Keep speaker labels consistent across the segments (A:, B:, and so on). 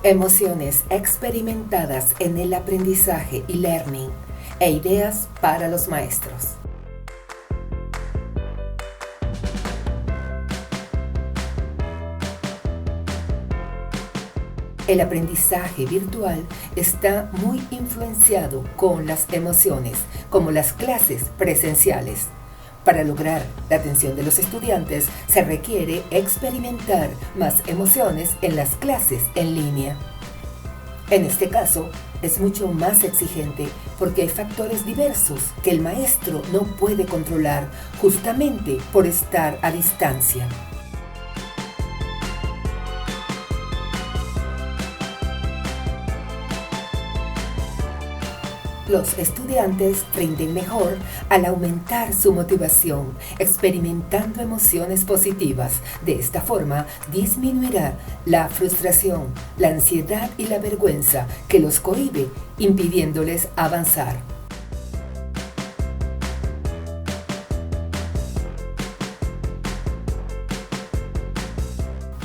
A: Emociones experimentadas en el aprendizaje y learning e ideas para los maestros. El aprendizaje virtual está muy influenciado con las emociones, como las clases presenciales. Para lograr la atención de los estudiantes se requiere experimentar más emociones en las clases en línea. En este caso, es mucho más exigente porque hay factores diversos que el maestro no puede controlar justamente por estar a distancia. Los estudiantes rinden mejor al aumentar su motivación, experimentando emociones positivas. De esta forma, disminuirá la frustración, la ansiedad y la vergüenza que los cohíbe, impidiéndoles avanzar.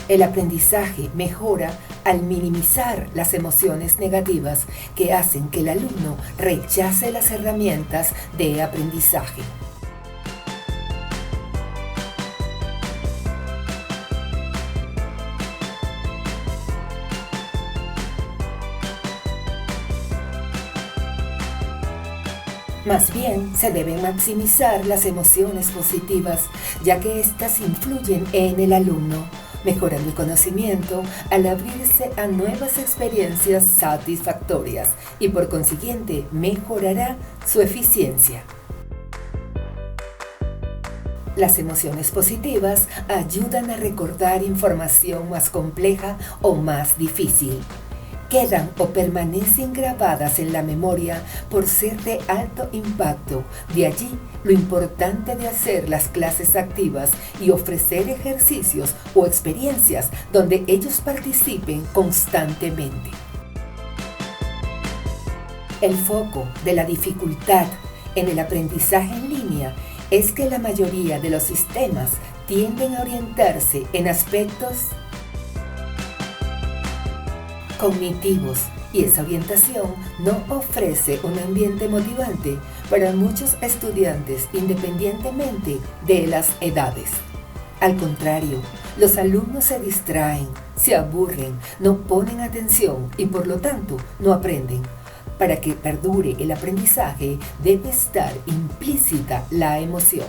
A: El aprendizaje mejora al minimizar las emociones negativas que hacen que el alumno rechace las herramientas de aprendizaje. Más bien, se deben maximizar las emociones positivas, ya que éstas influyen en el alumno, mejorando el conocimiento al abrirse a nuevas experiencias satisfactorias y por consiguiente mejorará su eficiencia. Las emociones positivas ayudan a recordar información más compleja o más difícil. Quedan o permanecen grabadas en la memoria por ser de alto impacto. De allí lo importante de hacer las clases activas y ofrecer ejercicios o experiencias donde ellos participen constantemente. El foco de la dificultad en el aprendizaje en línea es que la mayoría de los sistemas tienden a orientarse en aspectos cognitivos y esa orientación no ofrece un ambiente motivante para muchos estudiantes independientemente de las edades. Al contrario, los alumnos se distraen, se aburren, no ponen atención y por lo tanto no aprenden. Para que perdure el aprendizaje debe estar implícita la emoción.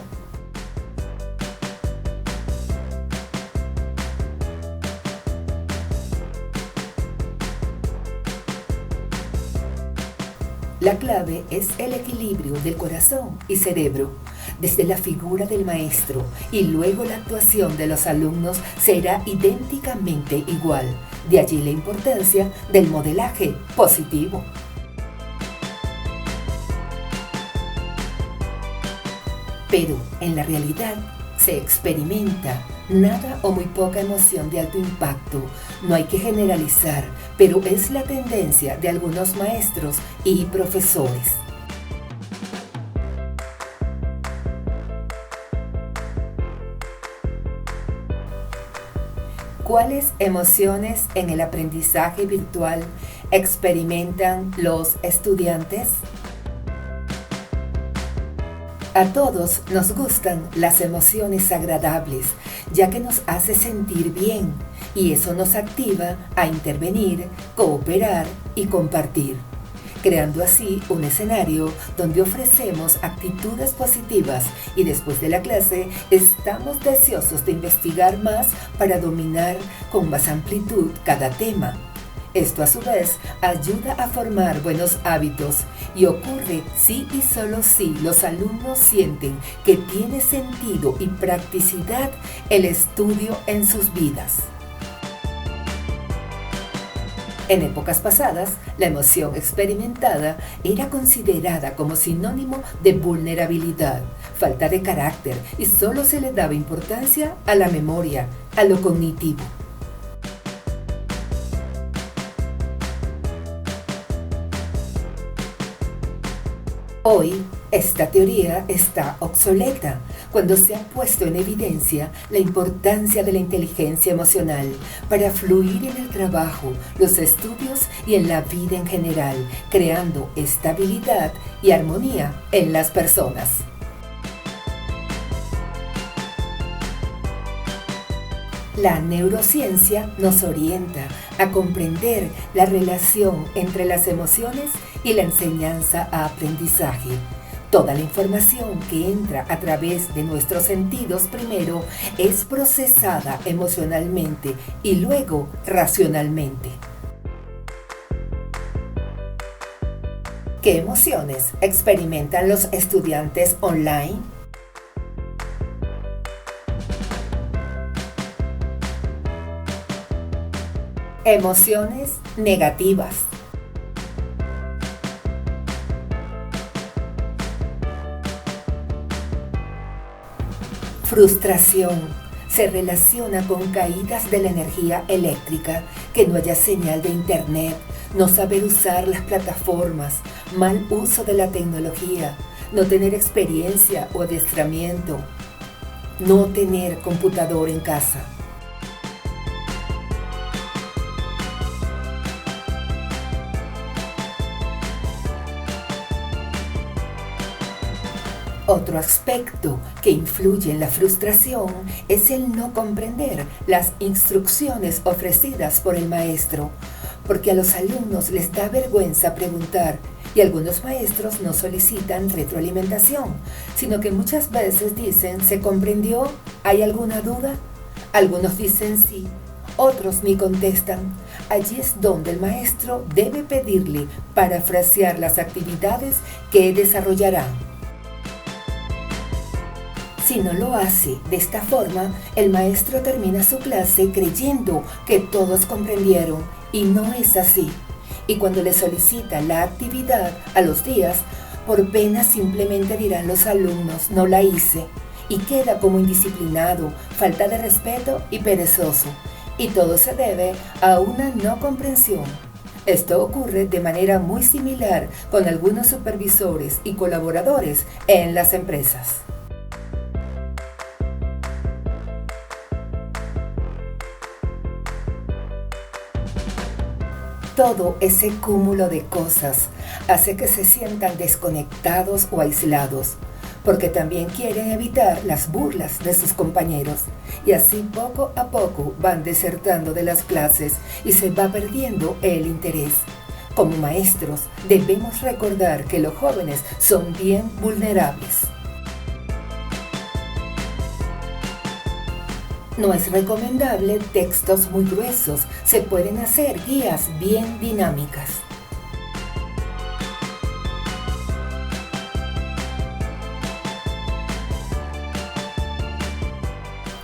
A: La clave es el equilibrio del corazón y cerebro. Desde la figura del maestro y luego la actuación de los alumnos será idénticamente igual. De allí la importancia del modelaje positivo. Pero en la realidad se experimenta nada o muy poca emoción de alto impacto. No hay que generalizar, pero es la tendencia de algunos maestros y profesores. ¿Cuáles emociones en el aprendizaje virtual experimentan los estudiantes? A todos nos gustan las emociones agradables, ya que nos hace sentir bien y eso nos activa a intervenir, cooperar y compartir, creando así un escenario donde ofrecemos actitudes positivas y después de la clase estamos deseosos de investigar más para dominar con más amplitud cada tema. Esto a su vez ayuda a formar buenos hábitos y ocurre si y solo si los alumnos sienten que tiene sentido y practicidad el estudio en sus vidas. En épocas pasadas, la emoción experimentada era considerada como sinónimo de vulnerabilidad, falta de carácter y solo se le daba importancia a la memoria, a lo cognitivo. Hoy, esta teoría está obsoleta cuando se ha puesto en evidencia la importancia de la inteligencia emocional para fluir en el trabajo, los estudios y en la vida en general, creando estabilidad y armonía en las personas. La neurociencia nos orienta a comprender la relación entre las emociones y la enseñanza a aprendizaje. Toda la información que entra a través de nuestros sentidos primero es procesada emocionalmente y luego racionalmente. ¿Qué emociones experimentan los estudiantes online? Emociones negativas. Frustración. Se relaciona con caídas de la energía eléctrica, que no haya señal de internet, no saber usar las plataformas, mal uso de la tecnología, no tener experiencia o adiestramiento, no tener computador en casa. Otro aspecto que influye en la frustración es el no comprender las instrucciones ofrecidas por el maestro, porque a los alumnos les da vergüenza preguntar y algunos maestros no solicitan retroalimentación, sino que muchas veces dicen ¿se comprendió? ¿Hay alguna duda? Algunos dicen sí, otros ni contestan. Allí es donde el maestro debe pedirle parafrasear las actividades que desarrollarán. Si no lo hace de esta forma, el maestro termina su clase creyendo que todos comprendieron y no es así. Y cuando le solicita la actividad a los días, por pena simplemente dirán los alumnos, no la hice, y queda como indisciplinado, falta de respeto y perezoso. Y todo se debe a una no comprensión. Esto ocurre de manera muy similar con algunos supervisores y colaboradores en las empresas. Todo ese cúmulo de cosas hace que se sientan desconectados o aislados, porque también quieren evitar las burlas de sus compañeros, y así poco a poco van desertando de las clases y se va perdiendo el interés. Como maestros, debemos recordar que los jóvenes son bien vulnerables. No es recomendable textos muy gruesos, se pueden hacer guías bien dinámicas.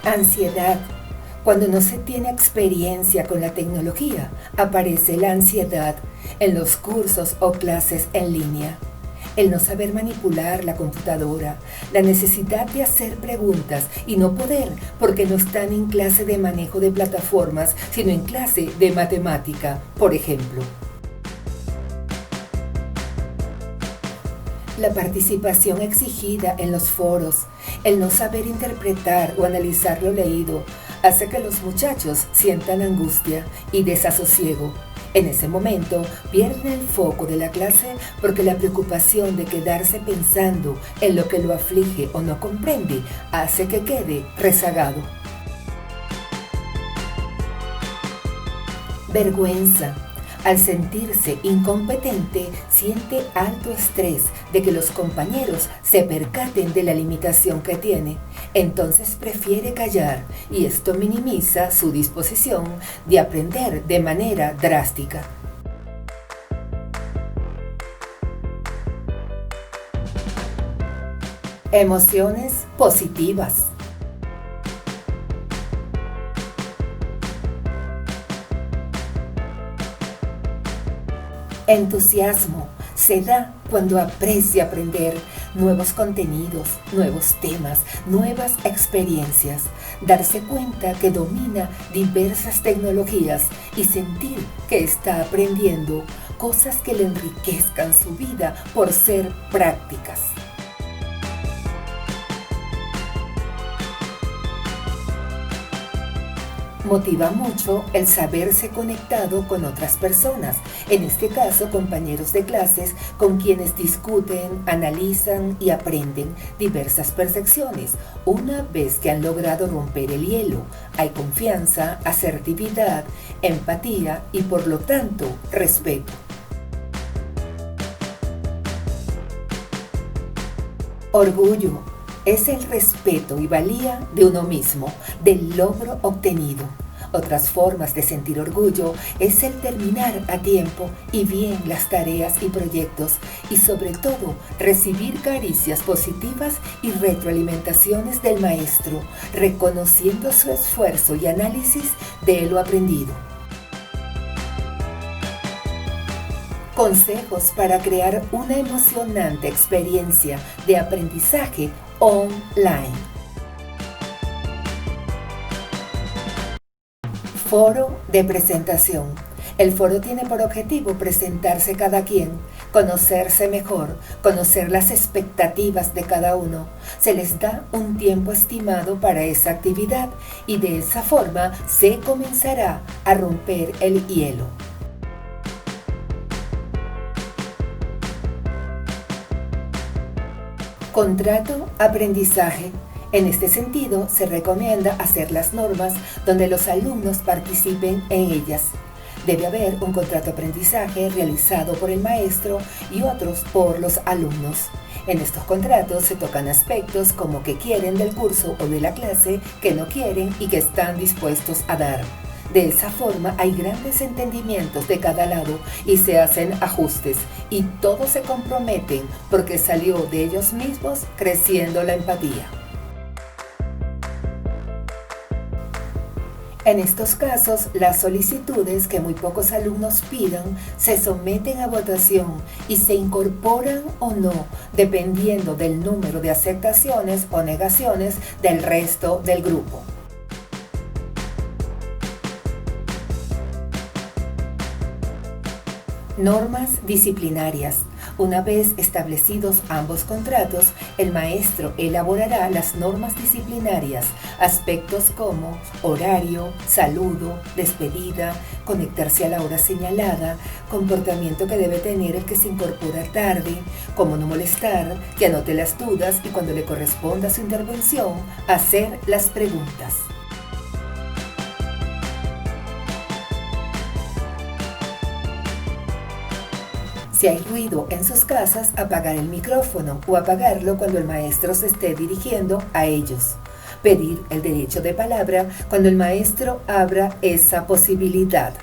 A: Ansiedad. Cuando no se tiene experiencia con la tecnología, aparece la ansiedad en los cursos o clases en línea. El no saber manipular la computadora, la necesidad de hacer preguntas y no poder porque no están en clase de manejo de plataformas, sino en clase de matemática, por ejemplo. La participación exigida en los foros, el no saber interpretar o analizar lo leído, hace que los muchachos sientan angustia y desasosiego. En ese momento pierden el foco de la clase porque la preocupación de quedarse pensando en lo que lo aflige o no comprende hace que quede rezagado. Vergüenza. Al sentirse incompetente, siente alto estrés de que los compañeros se percaten de la limitación que tiene. Entonces prefiere callar y esto minimiza su disposición de aprender de manera drástica. Emociones positivas. Entusiasmo se da cuando aprecia aprender nuevos contenidos, nuevos temas, nuevas experiencias, darse cuenta que domina diversas tecnologías y sentir que está aprendiendo cosas que le enriquezcan su vida por ser prácticas. Motiva mucho el saberse conectado con otras personas, en este caso compañeros de clases con quienes discuten, analizan y aprenden diversas percepciones. Una vez que han logrado romper el hielo, hay confianza, asertividad, empatía y por lo tanto respeto. Orgullo es el respeto y valía de uno mismo, del logro obtenido. Otras formas de sentir orgullo es el terminar a tiempo y bien las tareas y proyectos y sobre todo recibir caricias positivas y retroalimentaciones del maestro, reconociendo su esfuerzo y análisis de lo aprendido. Consejos para crear una emocionante experiencia de aprendizaje online. Foro de presentación. El foro tiene por objetivo presentarse cada quien, conocerse mejor, conocer las expectativas de cada uno. Se les da un tiempo estimado para esa actividad y de esa forma se comenzará a romper el hielo. Contrato aprendizaje. En este sentido, se recomienda hacer las normas donde los alumnos participen en ellas. Debe haber un contrato aprendizaje realizado por el maestro y otros por los alumnos. En estos contratos se tocan aspectos como que quieren del curso o de la clase, que no quieren y que están dispuestos a dar. De esa forma hay grandes entendimientos de cada lado y se hacen ajustes y todos se comprometen porque salió de ellos mismos creciendo la empatía. En estos casos, las solicitudes que muy pocos alumnos pidan se someten a votación y se incorporan o no, dependiendo del número de aceptaciones o negaciones del resto del grupo. Normas disciplinarias. Una vez establecidos ambos contratos, el maestro elaborará las normas disciplinarias, aspectos como horario, saludo, despedida, conectarse a la hora señalada, comportamiento que debe tener el que se incorpora tarde, cómo no molestar, que anote las dudas y cuando le corresponda su intervención, hacer las preguntas. Si hay ruido en sus casas, apagar el micrófono o apagarlo cuando el maestro se esté dirigiendo a ellos. Pedir el derecho de palabra cuando el maestro abra esa posibilidad.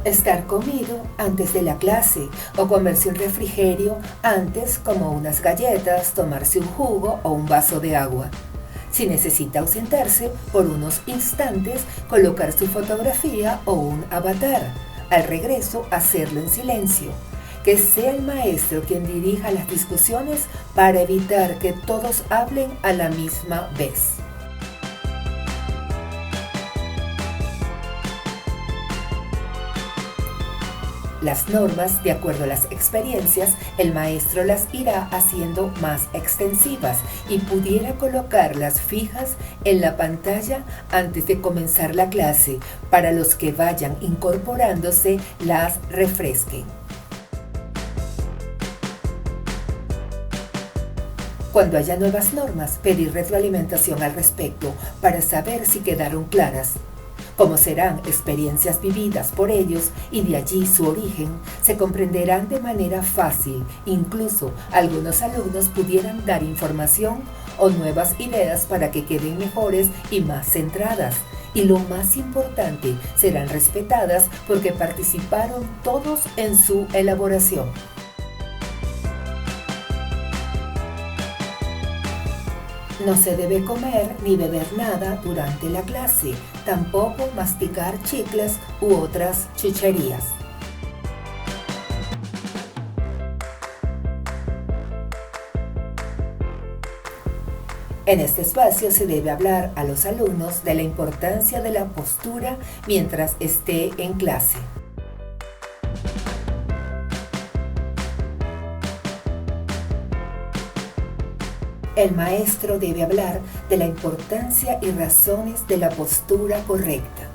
A: Estar comido antes de la clase o comerse un refrigerio antes como unas galletas, tomarse un jugo o un vaso de agua. Si necesita ausentarse por unos instantes, colocar su fotografía o un avatar. Al regreso, hacerlo en silencio. Que sea el maestro quien dirija las discusiones para evitar que todos hablen a la misma vez. Las normas, de acuerdo a las experiencias, el maestro las irá haciendo más extensivas y pudiera colocarlas fijas en la pantalla antes de comenzar la clase para los que vayan incorporándose las refresquen. Cuando haya nuevas normas, pedir retroalimentación al respecto para saber si quedaron claras. Como serán experiencias vividas por ellos y de allí su origen, se comprenderán de manera fácil. Incluso algunos alumnos pudieran dar información o nuevas ideas para que queden mejores y más centradas. Y lo más importante, serán respetadas porque participaron todos en su elaboración. No se debe comer ni beber nada durante la clase, tampoco masticar chicles u otras chucherías. En este espacio se debe hablar a los alumnos de la importancia de la postura mientras esté en clase. El maestro debe hablar de la importancia y razones de la postura correcta.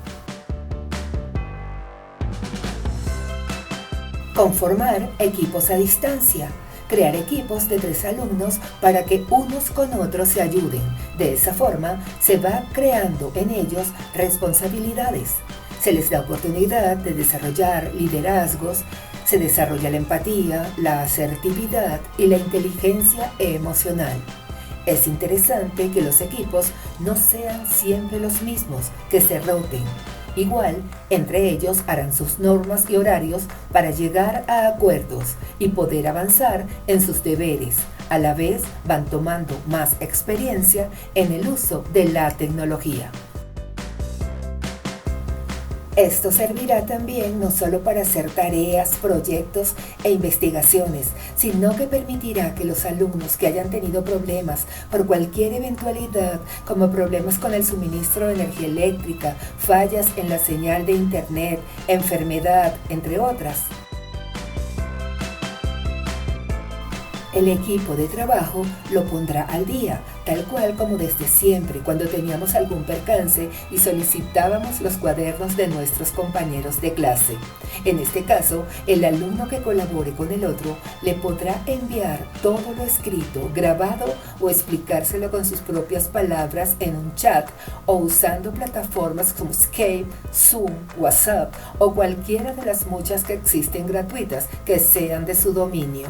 A: Conformar equipos a distancia. Crear equipos de 3 alumnos para que unos con otros se ayuden. De esa forma se va creando en ellos responsabilidades. Se les da oportunidad de desarrollar liderazgos, se desarrolla la empatía, la asertividad y la inteligencia emocional. Es interesante que los equipos no sean siempre los mismos, que se roten. Igual, entre ellos harán sus normas y horarios para llegar a acuerdos y poder avanzar en sus deberes. A la vez van tomando más experiencia en el uso de la tecnología. Esto servirá también no solo para hacer tareas, proyectos e investigaciones, sino que permitirá que los alumnos que hayan tenido problemas por cualquier eventualidad, como problemas con el suministro de energía eléctrica, fallas en la señal de internet, enfermedad, entre otras, el equipo de trabajo lo pondrá al día, tal cual como desde siempre cuando teníamos algún percance y solicitábamos los cuadernos de nuestros compañeros de clase. En este caso, el alumno que colabore con el otro le podrá enviar todo lo escrito, grabado o explicárselo con sus propias palabras en un chat o usando plataformas como Skype, Zoom, WhatsApp o cualquiera de las muchas que existen gratuitas que sean de su dominio.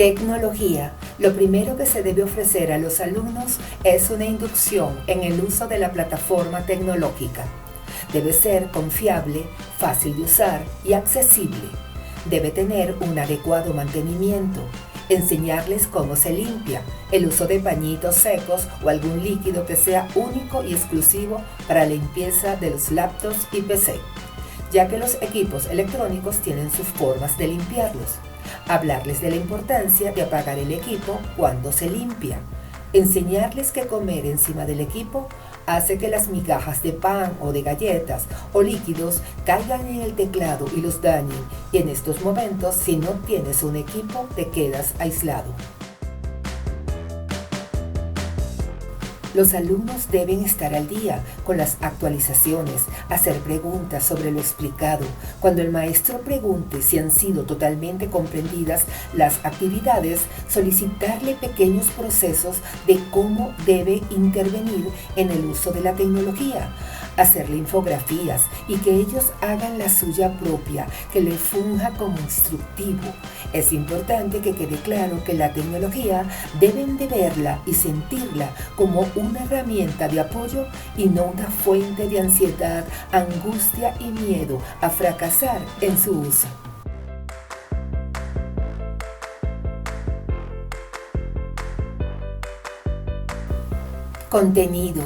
A: Tecnología. Lo primero que se debe ofrecer a los alumnos es una inducción en el uso de la plataforma tecnológica. Debe ser confiable, fácil de usar y accesible. Debe tener un adecuado mantenimiento. Enseñarles cómo se limpia, el uso de pañitos secos o algún líquido que sea único y exclusivo para la limpieza de los laptops y PC, ya que los equipos electrónicos tienen sus formas de limpiarlos. Hablarles de la importancia de apagar el equipo cuando se limpia. Enseñarles que comer encima del equipo hace que las migajas de pan o de galletas o líquidos caigan en el teclado y los dañen. Y en estos momentos, si no tienes un equipo, te quedas aislado. Los alumnos deben estar al día con las actualizaciones, hacer preguntas sobre lo explicado. Cuando el maestro pregunte si han sido totalmente comprendidas las actividades, solicitarle pequeños procesos de cómo debe intervenir en el uso de la tecnología. Hacerle infografías y que ellos hagan la suya propia, que le funja como instructivo. Es importante que quede claro que la tecnología deben de verla y sentirla como una herramienta de apoyo y no una fuente de ansiedad, angustia y miedo a fracasar en su uso. Contenido.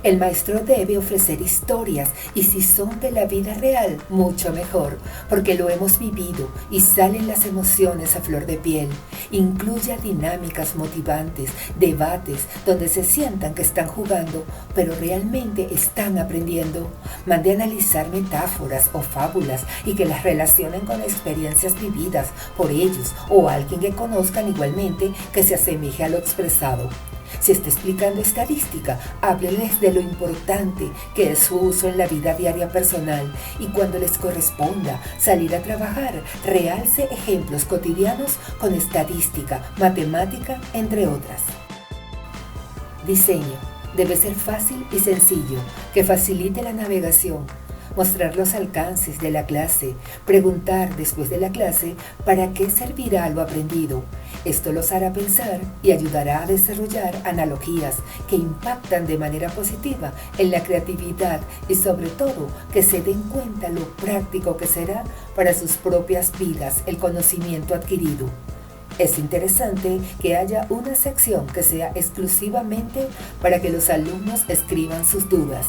A: El maestro debe ofrecer historias y si son de la vida real, mucho mejor, porque lo hemos vivido y salen las emociones a flor de piel. Incluya dinámicas motivantes, debates donde se sientan que están jugando, pero realmente están aprendiendo. Mande a analizar metáforas o fábulas y que las relacionen con experiencias vividas por ellos o alguien que conozcan igualmente que se asemeje a lo expresado. Si está explicando estadística, hábleles de lo importante que es su uso en la vida diaria personal y cuando les corresponda salir a trabajar, realce ejemplos cotidianos con estadística, matemática, entre otras. Diseño. Debe ser fácil y sencillo, que facilite la navegación. Mostrar los alcances de la clase, preguntar después de la clase para qué servirá lo aprendido. Esto los hará pensar y ayudará a desarrollar analogías que impactan de manera positiva en la creatividad y sobre todo que se den cuenta lo práctico que será para sus propias vidas el conocimiento adquirido. Es interesante que haya una sección que sea exclusivamente para que los alumnos escriban sus dudas.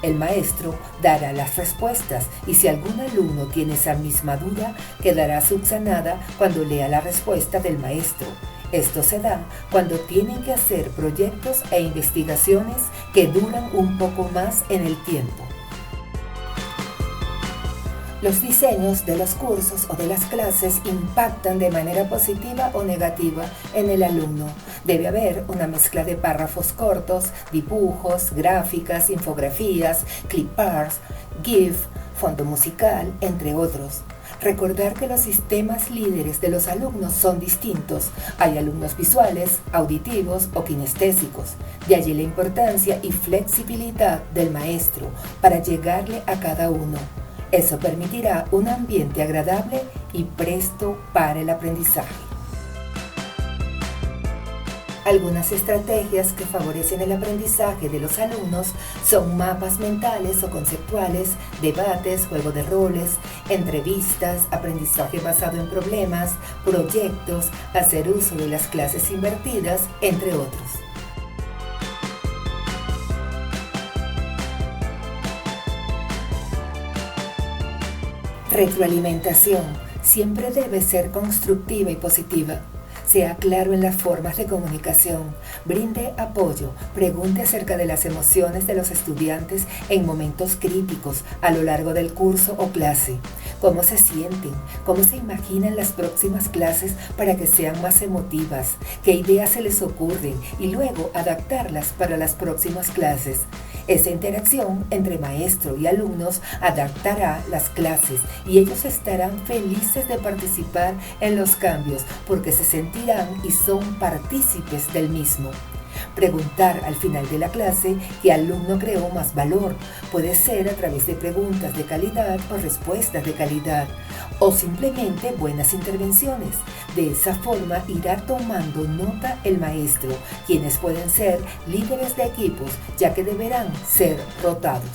A: El maestro dará las respuestas y si algún alumno tiene esa misma duda, quedará subsanada cuando lea la respuesta del maestro. Esto se da cuando tienen que hacer proyectos e investigaciones que duran un poco más en el tiempo. Los diseños de los cursos o de las clases impactan de manera positiva o negativa en el alumno. Debe haber una mezcla de párrafos cortos, dibujos, gráficas, infografías, clip arts, GIF, fondo musical, entre otros. Recordar que los sistemas líderes de los alumnos son distintos. Hay alumnos visuales, auditivos o kinestésicos. De allí la importancia y flexibilidad del maestro para llegarle a cada uno. Eso permitirá un ambiente agradable y presto para el aprendizaje. Algunas estrategias que favorecen el aprendizaje de los alumnos son mapas mentales o conceptuales, debates, juego de roles, entrevistas, aprendizaje basado en problemas, proyectos, hacer uso de las clases invertidas, entre otros. Retroalimentación siempre debe ser constructiva y positiva. Sea claro en las formas de comunicación, brinde apoyo, pregunte acerca de las emociones de los estudiantes en momentos críticos a lo largo del curso o clase. ¿Cómo se sienten? ¿Cómo se imaginan las próximas clases para que sean más emotivas? ¿Qué ideas se les ocurren? Y luego adaptarlas para las próximas clases. Esa interacción entre maestro y alumnos adaptará las clases y ellos estarán felices de participar en los cambios porque se sentirán y son partícipes del mismo. Preguntar al final de la clase qué alumno creó más valor. Puede ser a través de preguntas de calidad o respuestas de calidad, o simplemente buenas intervenciones. De esa forma irá tomando nota el maestro, quienes pueden ser líderes de equipos, ya que deberán ser rotados.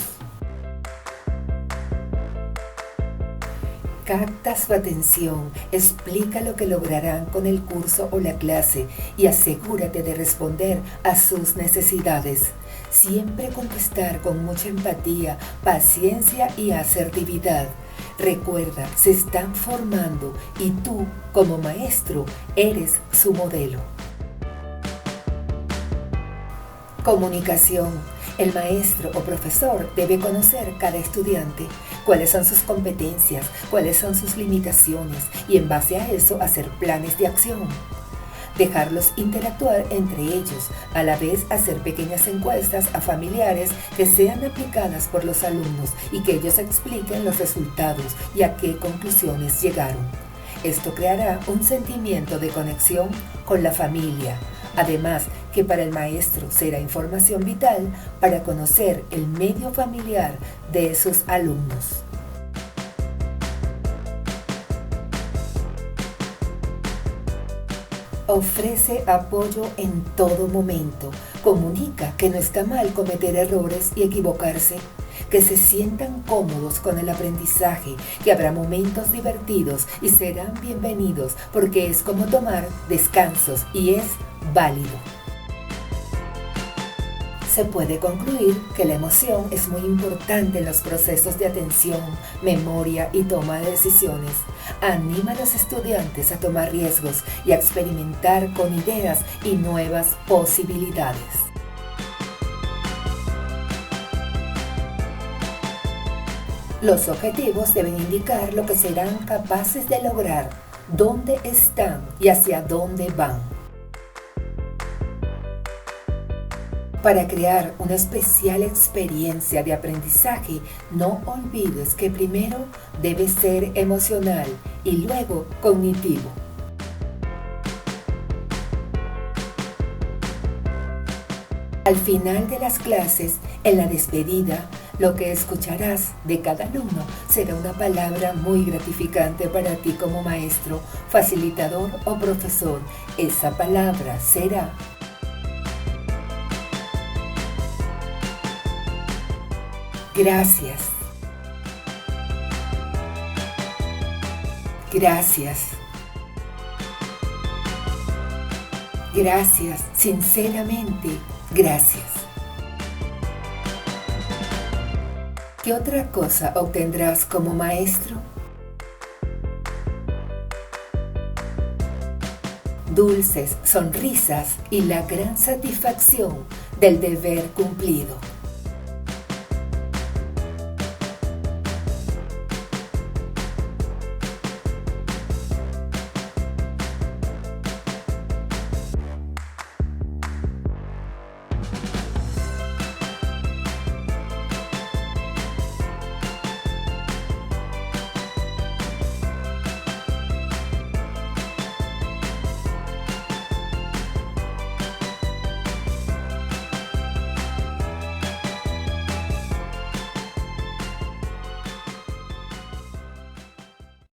A: Capta su atención, explica lo que lograrán con el curso o la clase y asegúrate de responder a sus necesidades. Siempre contestar con mucha empatía, paciencia y asertividad. Recuerda, se están formando y tú, como maestro, eres su modelo. Comunicación. El maestro o profesor debe conocer cada estudiante, cuáles son sus competencias, cuáles son sus limitaciones y en base a eso hacer planes de acción. Dejarlos interactuar entre ellos, a la vez hacer pequeñas encuestas a familiares que sean aplicadas por los alumnos y que ellos expliquen los resultados y a qué conclusiones llegaron. Esto creará un sentimiento de conexión con la familia. Además, que para el maestro será información vital para conocer el medio familiar de sus alumnos. Ofrece apoyo en todo momento. Comunica que no está mal cometer errores y equivocarse. Que se sientan cómodos con el aprendizaje, que habrá momentos divertidos y serán bienvenidos porque es como tomar descansos y es válido. Se puede concluir que la emoción es muy importante en los procesos de atención, memoria y toma de decisiones. Anima a los estudiantes a tomar riesgos y a experimentar con ideas y nuevas posibilidades. Los objetivos deben indicar lo que serán capaces de lograr, dónde están y hacia dónde van. Para crear una especial experiencia de aprendizaje, no olvides que primero debe ser emocional y luego cognitivo. Al final de las clases, en la despedida, lo que escucharás de cada alumno será una palabra muy gratificante para ti como maestro, facilitador o profesor. Esa palabra será: gracias. Gracias. Gracias, sinceramente, gracias. ¿Qué otra cosa obtendrás como maestro? dulces sonrisas y la gran satisfacción del deber cumplido.